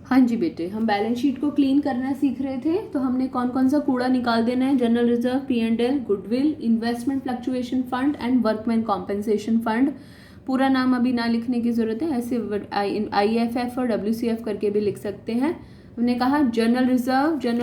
हाँ जी बेटे, हम बैलेंस शीट को क्लीन करना सीख रहे थे। तो हमने कौन कौन सा कूड़ा निकाल देना है? General reserve, P&L, goodwill, investment fluctuation fund and workman compensation fund. पूरा नाम अभी ना लिखने की जरूरत है, ऐसे IFF और WCF करके भी लिख सकते हैं। हमने कहा जनरल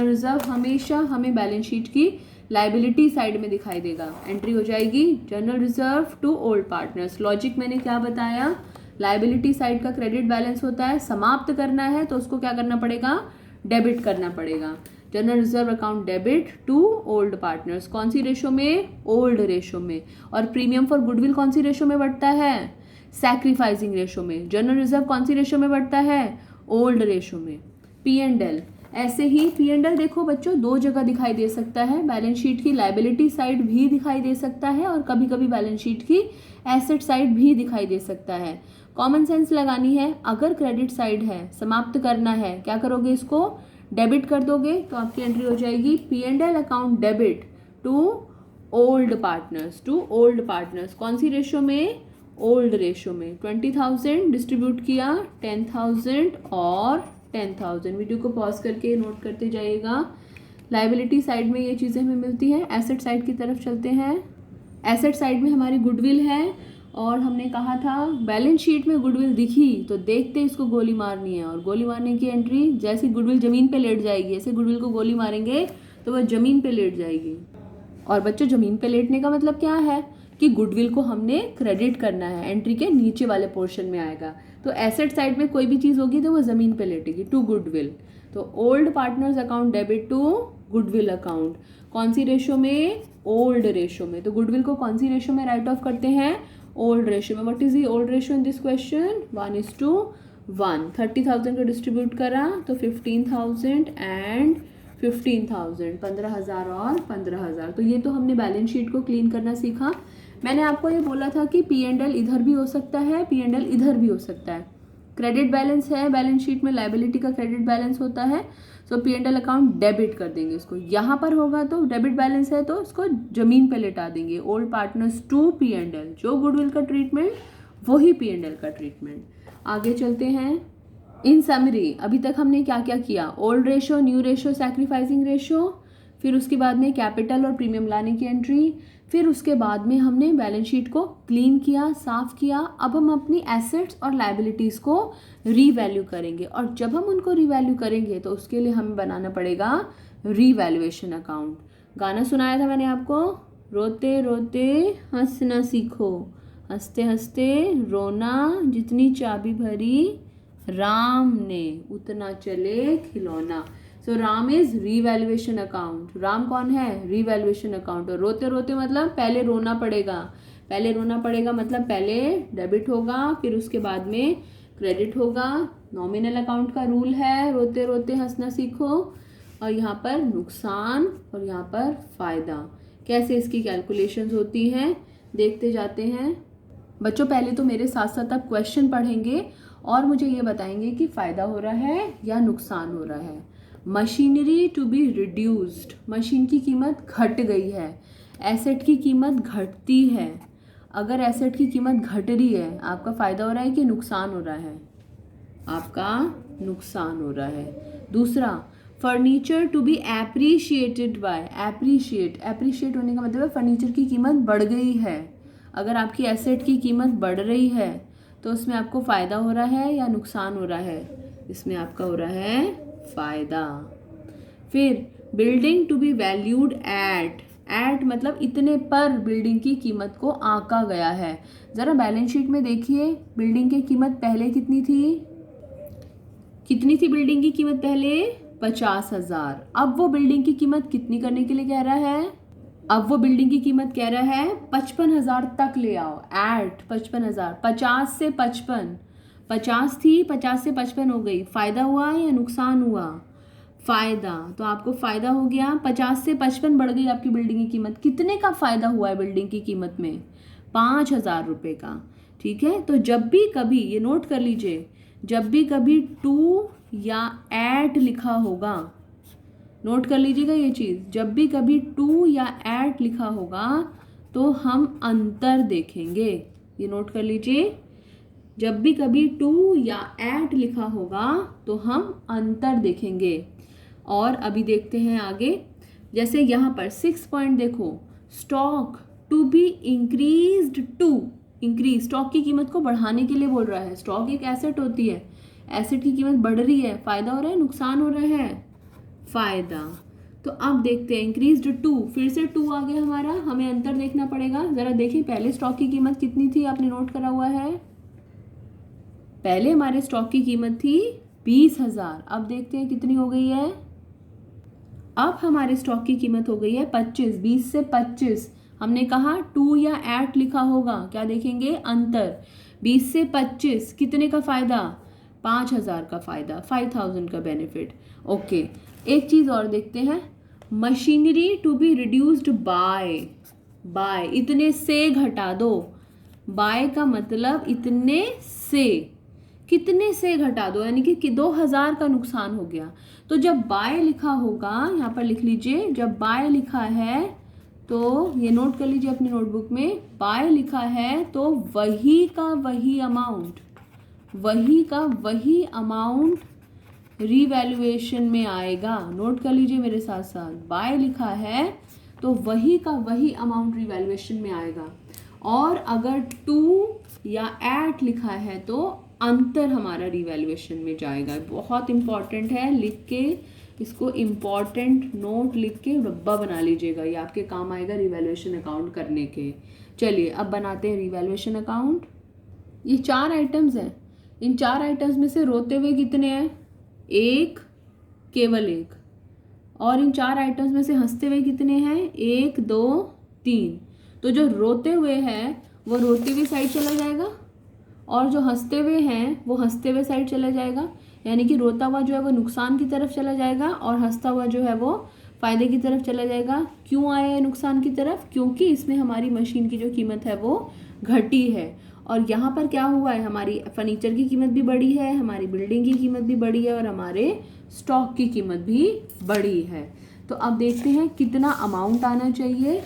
रिजर्व हमेशा हमें बैलेंस शीट की लाइबिलिटी साइड में दिखाई देगा। एंट्री हो जाएगी general reserve to old partners. Logic मैंने क्या बताया? लाइबिलिटी साइड का क्रेडिट बैलेंस होता है, समाप्त करना है तो उसको क्या करना पड़ेगा? डेबिट करना पड़ेगा। General reserve account debit to old partners. कौन सी रेशो में? ओल्ड रेशो में। और प्रीमियम फॉर गुडविल कौन सी रेशो में बढ़ता है? सैक्रिफाइसिंग रेशो में। जनरल रिजर्व कौन सी रेशो में बढ़ता है? ओल्ड रेशो में। P&L ऐसे ही P&L देखो बच्चों, दो जगह दिखाई दे सकता है। बैलेंस शीट की लाइबिलिटी साइड भी दिखाई दे सकता है और कभी कभी बैलेंस शीट की एसेट साइड भी दिखाई दे सकता है। कॉमन सेंस लगानी है। अगर क्रेडिट साइड है, समाप्त करना है, क्या करोगे? इसको डेबिट कर दोगे तो आपकी एंट्री हो जाएगी P&L account debit to old partners. कौन सी रेशो में? ओल्ड रेशो में। 20,000 डिस्ट्रीब्यूट किया, 10,000 और 10,000। वीडियो को पॉज करके नोट करते जाइएगा। लाइबिलिटी साइड में ये चीज़ें हमें मिलती हैं। एसेट साइड की तरफ चलते हैं। एसेट साइड में हमारी गुडविल है और हमने कहा था बैलेंस शीट में गुडविल दिखी तो देखते इसको गोली मारनी है। और गोली मारने की एंट्री, जैसे गुडविल जमीन पे लेट जाएगी, ऐसे गुडविल को गोली मारेंगे तो वह जमीन पे लेट जाएगी। और बच्चों, जमीन पे लेटने का मतलब क्या है? कि गुडविल को हमने क्रेडिट करना है, एंट्री के नीचे वाले पोर्शन में आएगा। तो एसेट साइड में कोई भी चीज़ होगी तो वो ज़मीन पे लेटेगी, टू गुडविल। तो old partners account debit to goodwill account. कौन सी रेशो में? ओल्ड रेशो में। तो गुडविल को कौन सी रेशो में राइट ऑफ करते हैं? ओल्ड रेशो में। What is the old ratio in this question? 1:1। 30,000 को डिस्ट्रीब्यूट करा तो 15,000 एंड 15,000, 15,000 और 15,000। तो ये तो हमने बैलेंस शीट को क्लीन करना सीखा। मैंने आपको ये बोला था कि P&L इधर भी हो सकता है, P&L इधर भी हो सकता है। क्रेडिट बैलेंस है बैलेंस शीट में, लाइबिलिटी का क्रेडिट बैलेंस होता है। सो P&L अकाउंट डेबिट कर देंगे इसको। यहाँ पर होगा तो डेबिट बैलेंस है तो इसको जमीन पे लेटा देंगे। ओल्ड पार्टनर्स टू P&L, जो गुडविल का ट्रीटमेंट वही P&L का ट्रीटमेंट। आगे चलते हैं। इन समरी अभी तक हमने क्या क्या किया? Old ratio, new ratio, sacrificing ratio, फिर उसके बाद में कैपिटल और प्रीमियम लाने की एंट्री, फिर उसके बाद में हमने बैलेंस शीट को क्लीन किया, साफ किया। अब हम अपनी एसेट्स और लाइबिलिटीज़ को रीवैल्यू करेंगे और जब हम उनको रीवैल्यू करेंगे तो उसके लिए हमें बनाना पड़ेगा रीवैल्यूएशन अकाउंट। गाना सुनाया था मैंने आपको, रोते रोते हंसना सीखो, हंसते हंसते रोना, जितनी चाबी भरी राम ने उतना चले खिलौना। So Ram is revaluation account. Ram कौन है? Revaluation account. और रोते रोते मतलब पहले रोना पड़ेगा। पहले रोना पड़ेगा मतलब पहले डेबिट होगा, फिर उसके बाद में क्रेडिट होगा। नॉमिनल अकाउंट का रूल है, रोते रोते हंसना सीखो। और यहाँ पर नुकसान और यहाँ पर फायदा। कैसे इसकी कैलकुलेशंस होती हैं देखते जाते हैं। बच्चों, पहले तो मेरे साथ साथ आप क्वेश्चन पढ़ेंगे और मुझे ये बताएंगे कि फ़ायदा हो रहा है या नुकसान हो रहा है। Machinery to be reduced, machine की कीमत घट गई है, एसेट की कीमत घटती है। अगर एसेट की कीमत घट रही है, आपका फ़ायदा हो रहा है कि नुकसान हो रहा है? आपका नुकसान हो रहा है। दूसरा, furniture to be appreciated by, appreciate होने का मतलब है फर्नीचर की कीमत बढ़ गई है। अगर आपकी एसेट की कीमत बढ़ रही है तो उसमें आपको फ़ायदा हो रहा है या नुकसान हो रहा है? इसमें आपका हो रहा है फ़ायदा। फिर building to be valued at मतलब इतने पर बिल्डिंग की कीमत को आंका गया है। ज़रा बैलेंस शीट में देखिए, बिल्डिंग की कीमत पहले कितनी थी? कितनी थी बिल्डिंग की कीमत पहले? 50,000। अब वो बिल्डिंग की कीमत कितनी करने के लिए कह रहा है? अब वो बिल्डिंग की कीमत कह रहा है 55,000 तक ले आओ। एट 55,000, 50 से 55, 50 थी, 50 से 55 हो गई। फायदा हुआ या नुकसान हुआ? फायदा। तो आपको फायदा हो गया, 50 से 55 बढ़ गई आपकी बिल्डिंग की कीमत। कितने का फायदा हुआ है बिल्डिंग की कीमत में? 5,000 रुपये का। ठीक है, तो जब भी कभी, ये नोट कर लीजिए, जब भी कभी टू या एट लिखा होगा, नोट कर लीजिएगा ये चीज़, जब भी कभी टू या एट लिखा होगा तो हम अंतर देखेंगे। ये नोट कर लीजिए, जब भी कभी टू या एट लिखा होगा तो हम अंतर देखेंगे। और अभी देखते हैं आगे, जैसे यहाँ पर 6 पॉइंट देखो, stock to be increased to, increase stock की कीमत को बढ़ाने के लिए बोल रहा है। स्टॉक एक एसेट होती है, एसेट की कीमत बढ़ रही है, फायदा हो रहा है नुकसान हो रहा है, फायदा। तो अब देखते हैं इंक्रीज्ड टू, फिर से टू आ गया हमारा, हमें अंतर देखना पड़ेगा। जरा देखिए पहले स्टॉक की कीमत कितनी थी, आपने नोट करा हुआ है। पहले हमारे स्टॉक की कीमत थी 20,000, अब देखते हैं कितनी हो गई है। अब हमारे स्टॉक की कीमत हो गई है 25, 20 से 25। हमने कहा टू या एट लिखा होगा, क्या देखेंगे अंतर। 20 से 25 कितने का फायदा, 5,000 का फायदा, 5,000 का बेनिफिट। ओके, एक चीज और देखते हैं, machinery to be reduced by, by इतने से घटा दो, बाय का मतलब इतने से, कितने से घटा दो, यानी कि 2,000 का नुकसान हो गया। तो जब बाय लिखा होगा, यहाँ पर लिख लीजिए, जब बाय लिखा है तो ये नोट कर लीजिए अपनी नोटबुक में, बाय लिखा है तो वही का वही अमाउंट, वही का वही अमाउंट रीवैल्यूएशन में आएगा। नोट कर लीजिए मेरे साथ साथ, बाय लिखा है तो वही का वही अमाउंट रीवैल्यूएशन में आएगा। और अगर टू या एट लिखा है तो अंतर हमारा रिवैल्यूएशन में जाएगा। बहुत इंपॉर्टेंट है, लिख के इसको इम्पॉर्टेंट नोट लिख के डब्बा बना लीजिएगा, ये आपके काम आएगा रिवैल्यूएशन अकाउंट करने के। चलिए अब बनाते हैं रिवैल्यूएशन अकाउंट। ये 4 आइटम्स हैं, इन 4 आइटम्स में से रोते हुए कितने हैं, एक, केवल एक। और इन 4 आइटम्स में से हंसते हुए कितने हैं, 1 2 3। तो जो रोते हुए है वो रोते हुए साइड चला जाएगा, और जो हंसते हुए हैं वो हंसते हुए साइड चला जाएगा। यानी कि रोता हुआ जो है वो नुकसान की तरफ चला जाएगा, और हंसता हुआ जो है वो फायदे की तरफ चला जाएगा। क्यों आया है नुकसान की तरफ, क्योंकि इसमें हमारी मशीन की जो कीमत है वो घटी है। और यहाँ पर क्या हुआ है, हमारी फर्नीचर की कीमत भी बढ़ी है, हमारी बिल्डिंग की कीमत भी बढ़ी है, और हमारे स्टॉक की कीमत भी बढ़ी है। तो अब देखते हैं कितना अमाउंट आना चाहिए।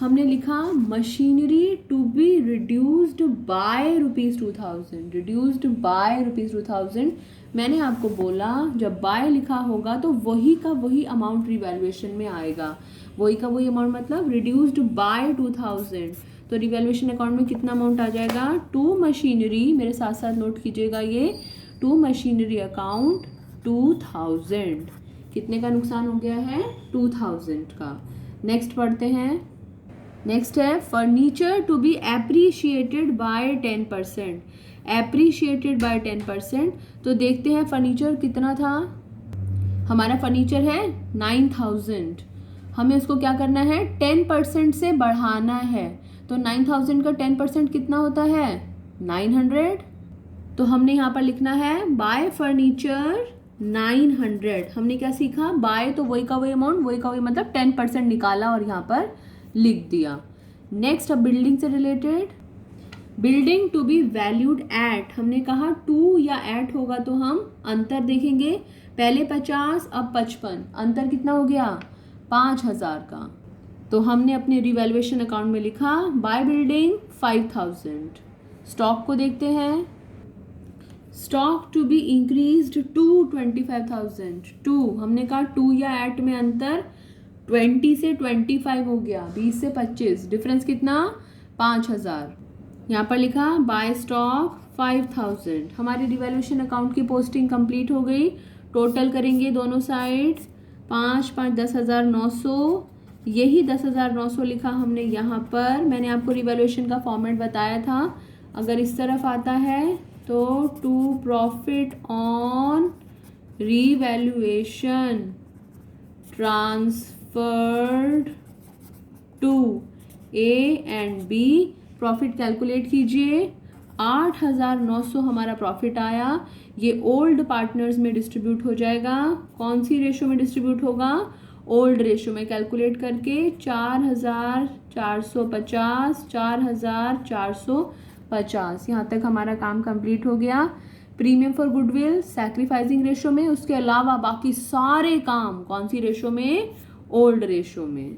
हमने लिखा machinery to be reduced by ₹2,000, reduced by ₹2,000। मैंने आपको बोला जब बाय लिखा होगा तो वही का वही अमाउंट रिवैल्यूएशन में आएगा। वही का वही अमाउंट मतलब रिड्यूस्ड बाय 2,000। तो रिवैल्यूएशन अकाउंट में कितना अमाउंट आ जाएगा, टू मशीनरी, मेरे साथ साथ नोट कीजिएगा ये, टू मशीनरी अकाउंट 2,000। कितने का नुकसान हो गया है, 2,000 का। नेक्स्ट पढ़ते हैं, नेक्स्ट है furniture to be appreciated by 10%, appreciated by 10%। तो देखते हैं फर्नीचर कितना था, हमारा फर्नीचर है 9,000, हमें उसको क्या करना है 10% से बढ़ाना है। तो 9,000 का 10% कितना होता है, 900। तो हमने यहाँ पर लिखना है बाय फर्नीचर 900। हमने क्या सीखा, बाय तो वही का वही अमाउंट, वही का वही मतलब 10% निकाला और यहाँ पर लिख दिया। नेक्स्ट अब बिल्डिंग से related, building to be valued at, हमने कहा टू या एट होगा तो हम अंतर देखेंगे। पहले 50 अब 55, अंतर कितना हो गया 5,000 का। तो हमने अपने रिवैल्यूएशन अकाउंट में लिखा बाय बिल्डिंग 5,000। स्टॉक को देखते हैं, stock to be increased to 25,000। To हमने कहा टू या एट में अंतर 20 से 25 हो गया, 20 से 25, डिफरेंस कितना 5,000। यहाँ पर लिखा बाय स्टॉक 5,000। हमारी रिवैल्यूएशन अकाउंट की पोस्टिंग कंप्लीट हो गई। टोटल करेंगे दोनों साइड्स, 5 5 10,900, यही 10,900 लिखा हमने यहाँ पर। मैंने आपको रिवैल्यूएशन का फॉर्मेट बताया था, अगर इस तरफ आता है तो to profit on revaluation transferred to A and B, profit calculate कीजिए। 8,900 हमारा प्रॉफिट आया, ये ओल्ड पार्टनर्स में डिस्ट्रीब्यूट हो जाएगा। कौन सी रेशो में डिस्ट्रीब्यूट होगा, ओल्ड रेशो में। कैलकुलेट करके 4,450, 4,450, यहाँ तक हमारा काम कंप्लीट हो गया। Premium for goodwill sacrificing ratio में, उसके अलावा बाकी सारे काम कौन सी रेशो में, ओल्ड रेशो में।